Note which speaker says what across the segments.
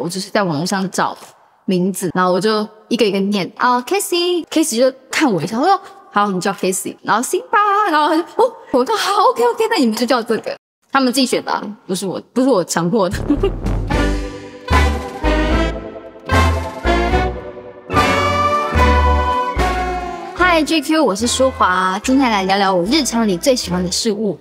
Speaker 1: 我就是在网络上找名字，然后我就一个一个念啊 ，Casey 就看我一下，我说好，你叫 Casey， 然后辛巴，然后他就我说好 ，OK， 那你们就叫这个，他们自己选的、啊，不是我强迫的。嗨 ，GQ， 我是舒华，今天来聊聊我日常里最喜欢的事物。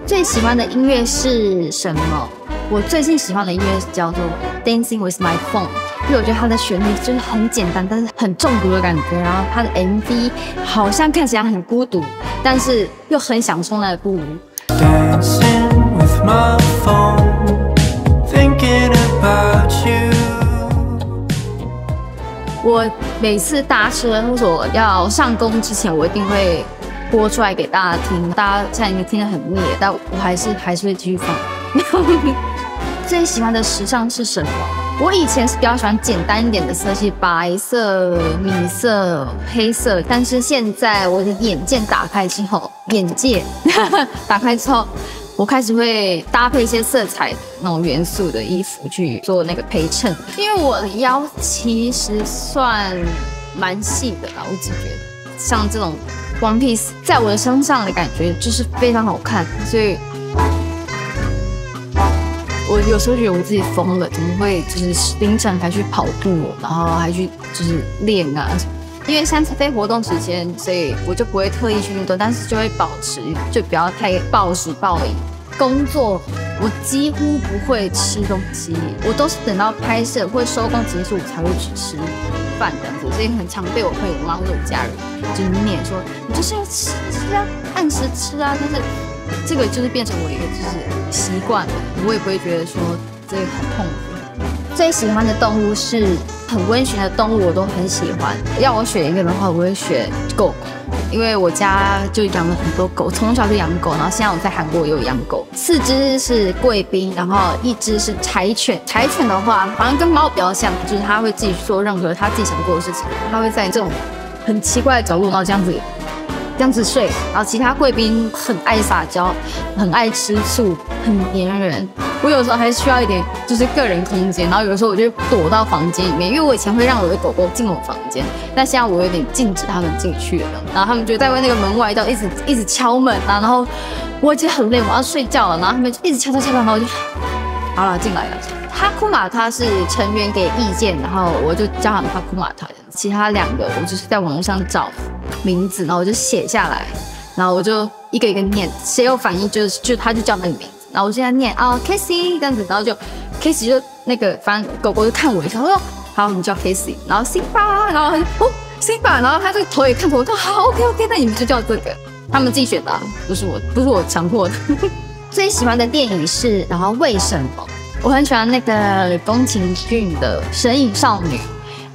Speaker 1: 最喜欢的音乐是什么？我最近喜欢的音乐叫做《Dancing with My Phone》，因为我觉得它的旋律就是很简单，但是很中毒的感觉。然后它的 MV 好像看起来很孤独，但是又很享受那个孤独。Dancing with my phone, thinking about you。我每次搭车或者我要上工之前，我一定会播出来给大家听。大家现在已经听得很腻了，但我还是会继续放。最喜欢的时尚是什么？我以前是比较喜欢简单一点的色系，白色、米色、黑色。但是现在我的眼界打开之后，我开始会搭配一些色彩那种元素的衣服去做那个陪衬，因为我的腰其实算蛮细的啦，我只觉得像这种 one piece 在我的身上的感觉就是非常好看，所以我有时候觉得我自己疯了，怎么会就是凌晨还去跑步，然后还去就是练啊？因为现在非活动时间，所以我就不会特意去运动，但是就会保持，就不要太暴食暴饮。工作我几乎不会吃东西，我都是等到拍摄或者收工结束我才会去吃饭这样子，所以很常被我朋友妈或者我家人就是念说你就是要吃啊，按时吃啊，但是这个就是变成我一个就是习惯了，我也不会觉得说这个很痛苦。最喜欢的动物是很温驯的动物，我都很喜欢。要我选一个的话，我会选狗，因为我家就养了很多狗，从小就养狗，然后现在我在韩国也有养狗。4只是贵宾，然后1只是柴犬。柴犬的话，好像跟猫比较像，就是它会自己做任何它自己想做的事情，它会在这种很奇怪的角落，然后这样子睡。然后其他贵宾很爱撒娇，很爱吃醋，很黏人。我有时候还需要一点就是个人空间，然后有时候我就躲到房间里面，因为我以前会让我的狗狗进我房间，但现在我有点禁止它们进去了。然后他们就在那个门外一直敲门啊，然后我已经很累，我要睡觉了，然后他们就一直敲，然后我就好了进来了。哈库玛他是成员给意见，然后我就叫他们哈库玛他，其他2个我就是在网络上找名字，然后我就写下来，然后我就一个一个念，谁有反应就他就叫那个名字。然后我现在念啊 ，Casey 这样子，然后就 Casey 就那个，反正狗狗就看我一下，我说好，你叫 Casey， 然后辛巴，然后他就辛巴，然后他这个头也看着我，说好 ，OK， 那你们就叫这个，他们自己选的、啊，不是我强迫的。最喜欢的电影是，然后为什么？我很喜欢那个宫崎骏的《神隐少女》，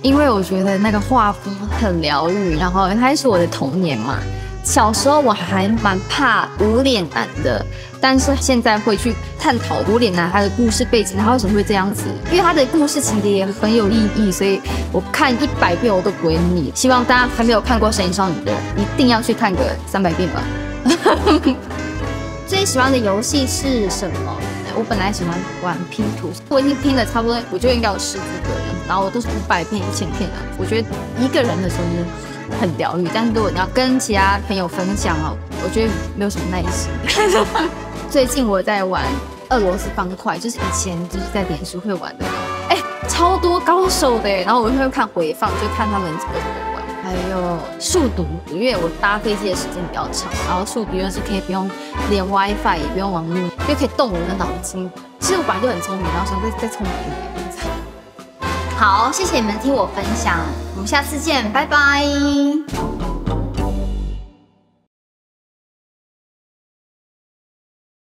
Speaker 1: 因为我觉得那个画风很疗愈，然后它是我的童年嘛。小时候我还蛮怕无脸男的，但是现在会去探讨无脸男他的故事背景，他为什么会这样子？因为他的故事情节也很有意义，所以我看100遍我都不会腻。希望大家还没有看过《神隐少女》的人，一定要去看个300遍吧。最喜欢的游戏是什么？我本来喜欢玩拼图，我已经拼了差不多，我就应该有10几个人，然后我都是500片、1000片的。我觉得一个人的时候就是很疗愈，但是如果你要跟其他朋友分享哦，我觉得没有什么耐心。最近我在玩俄罗斯方块，就是以前就是在脸书会玩的，超多高手的，然后我会看回放，就看他们怎么玩。还有数独，因为我搭飞机的时间比较长，然后数独又是可以不用连 WiFi 也不用网络，又可以动我的脑筋。其实我本来就很聪明，然后想再聪明一点。好，谢谢你们听我分享，我们下次见，拜拜。